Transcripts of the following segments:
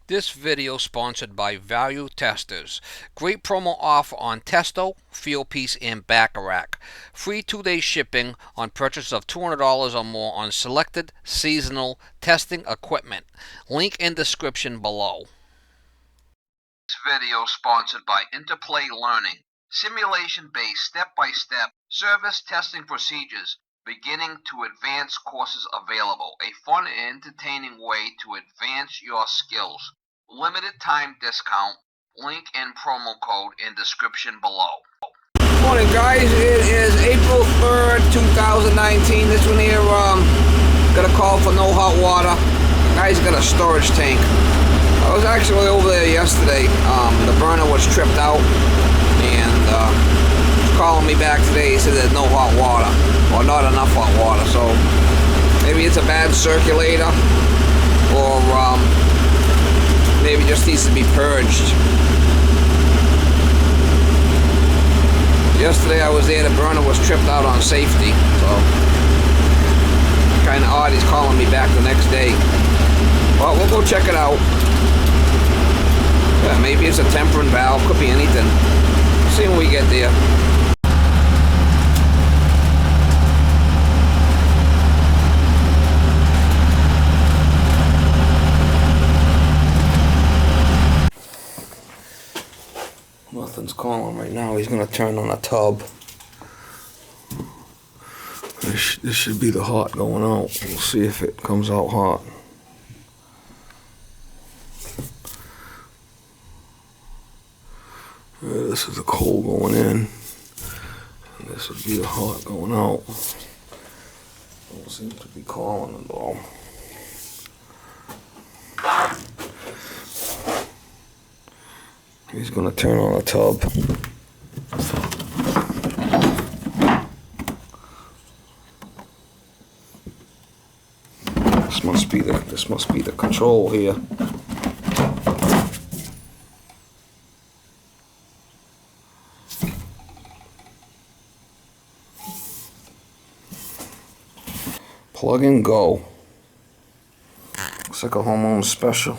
This video sponsored by Value Testers. Great promo offer on Testo, Fieldpiece, and Bacharach. Free 2-day shipping on purchase of $200 or more on selected seasonal testing equipment. Link in description below. This video sponsored by Interplay Learning. Simulation-based step-by-step service testing procedures. Beginning to advanced courses available. A fun and entertaining way to advance your skills. Limited time discount. Link and promo code in description below. Morning, guys. It is April 3rd, 2019. This one here, got a call for no hot water. Guy's got a storage tank. I was actually over there yesterday. The burner was tripped out, and he's calling me back today. He said there's no hot water, or not enough hot water. So maybe it's a bad circulator, or maybe it just needs to be purged. Yesterday I was there, the burner was tripped out on safety, so kind of odd he's calling me back the next day. Well, we'll go check it out. Yeah, maybe it's a tempering valve, could be anything. See when we get there. Nothing's calling right now. He's gonna turn on a tub. This should be the hot going out. We'll see if it comes out hot. This is the cold going in, and this would be the hot going out. Don't seem to be calling at all. He's gonna turn on a tub. This must be the control here. Plug and go. Looks like a homeowner special.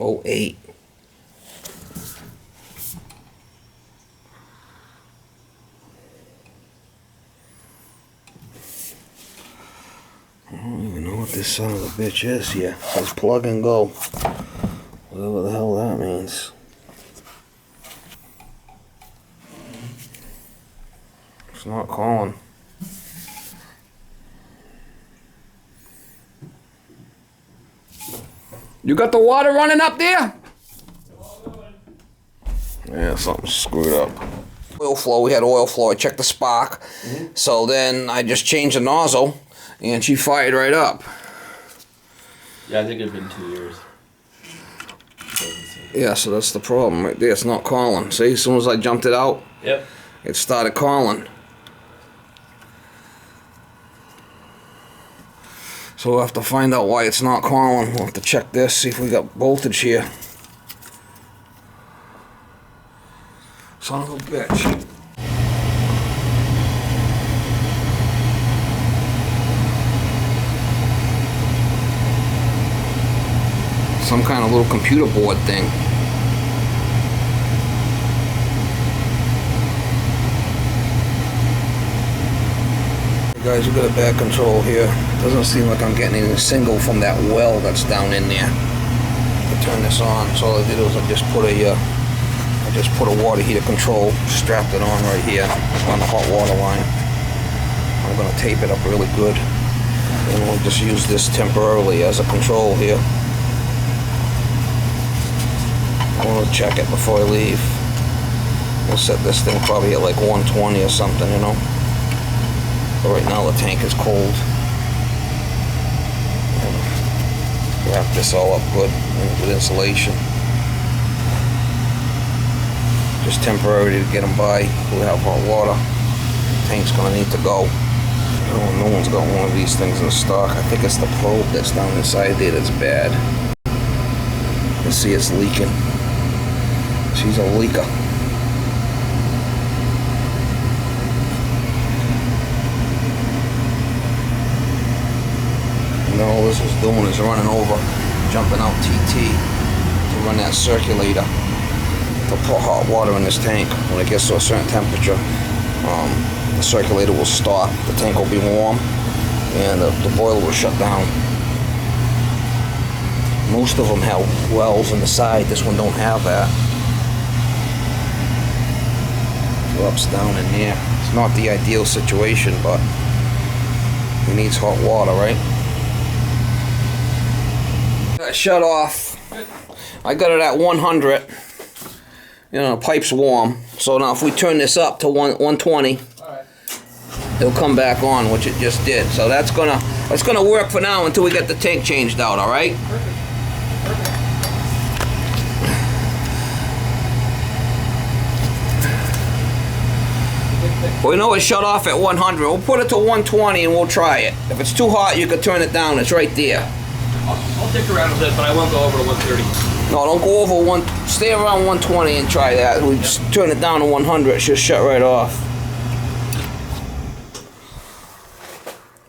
Oh, 08. I don't even know what this son of a bitch is here. It says plug and go. Whatever the hell that means. It's not calling. You got the water running up there? Yeah, something's screwed up. Oil flow, we had oil flow. I checked the spark. So then I just changed the nozzle and she fired right up. Yeah, I think it's been 2 years. Yeah, so that's the problem right there. It's not calling. See, as soon as I jumped it out, yep, it started calling. So we'll have to find out why it's not calling. We'll have to check this, see if we got voltage here. Son of a bitch. Some kind of little computer board thing. Guys, we got a bad control here. Doesn't seem like I'm getting any signal from that well that's down in there. To turn this on, so all I did was I just put a water heater control, strapped it on right here on the hot water line. I'm gonna tape it up really good, and we'll just use this temporarily as a control here. I want to check it before I leave. We'll set this thing probably at like 120 or something, you know. But right now the tank is cold. Wrap this all up good with insulation. Just temporary to get them by. We'll have hot water. The tank's gonna need to go. No one's got one of these things in stock. I think it's the probe that's down inside there that's bad. You see it's leaking. She's a leaker. this is doing is running over, jumping out TT to run that circulator to put hot water in this tank. When it gets to a certain temperature, the circulator will stop, the tank will be warm, and the boiler will shut down. Most of them have wells on the side. This one don't have that. Drops down in there. It's not the ideal situation, but it needs hot water, right? Shut off. I got it at 100. You know, the pipe's warm. So now if we turn this up to 120, it'll come back on, which it just did. So that's gonna work for now until we get the tank changed out, all right? Perfect. We know it's shut off at 100. We'll put it to 120 and we'll try it. If it's too hot, you can turn it down. It's right there. I'll dick around with it, but I won't go over to 130. No, don't go over one. Stay around 120 and try that. We just turn it down to 100. It should shut right off.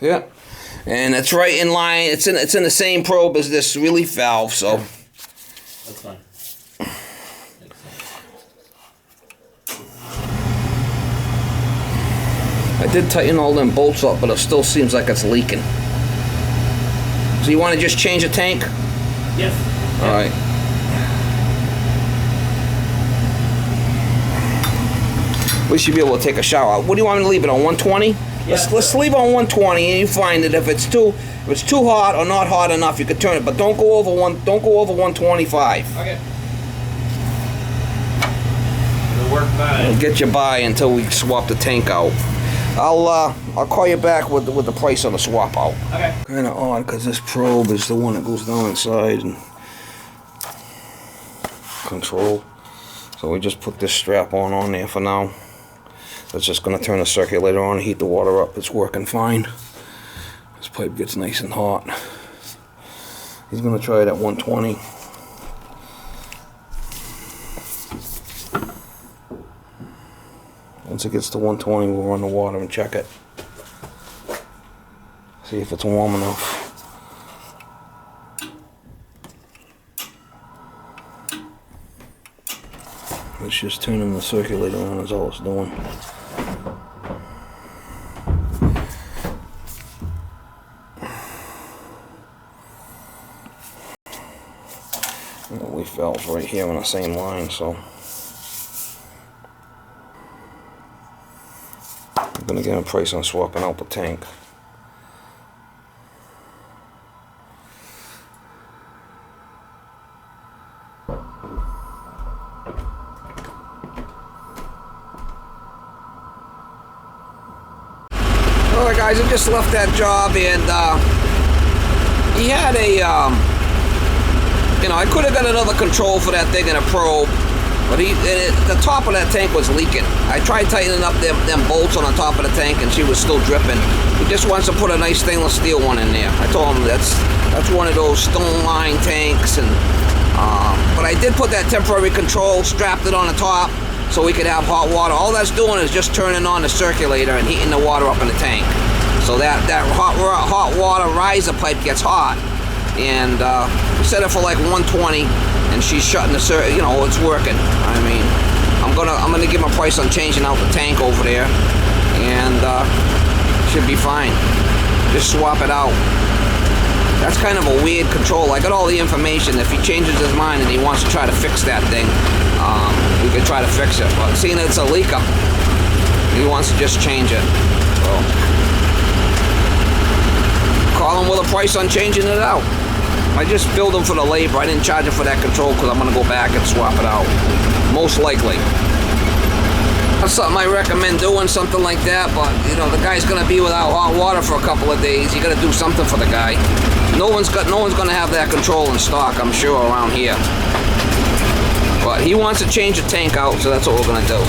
Yeah, and it's right in line. It's in the same probe as this relief valve. So that's fine. I did tighten all them bolts up, but it still seems like it's leaking. So you want to just change the tank? Yes. All right. We should be able to take a shower. What do you want me to leave it on, 120? Yes. Let's leave it on 120, and you find that if it's too hot or not hot enough, you can turn it. But don't go over 125. Okay. It'll work fine. It'll get you by until we swap the tank out. I'll call you back with the price on the swap out. Okay. Kind of odd because this probe is the one that goes down inside and control. So we just put this strap on there for now. That's just going to turn the circulator on, heat the water up. It's working fine. This pipe gets nice and hot. He's going to try it at 120. Once it gets to 120, we'll run the water and check it. See if it's warm enough. It's just turning the circulator on is all it's doing. Leaf valve's right here on the same line, so I'm gonna get a price on swapping out the tank. Alright guys, I just left that job, and he had a you know, I could have got another control for that thing and a probe, but the top of that tank was leaking. I tried tightening up them bolts on the top of the tank, and she was still dripping. He just wants to put a nice stainless steel one in there. I told him that's one of those stone line tanks, and but I did put that temporary control, strapped it on the top so we could have hot water. All that's doing is just turning on the circulator and heating the water up in the tank. So that hot water riser pipe gets hot. And we set it for like 120, and she's shutting the you know, it's working. I mean, I'm gonna give him a price on changing out the tank over there, and should be fine. Just swap it out. That's kind of a weird control. I got all the information. If he changes his mind and he wants to try to fix that thing, we could try to fix it. But seeing it's a leaker, he wants to just change it. So call him with a price on changing it out. I just billed him for the labor. I didn't charge him for that control because I'm going to go back and swap it out. Most likely. That's something I recommend doing, something like that, but you know, the guy's going to be without hot water for a couple of days. You got to do something for the guy. No one's going to have that control in stock, I'm sure, around here. But he wants to change the tank out, so that's what we're going to do.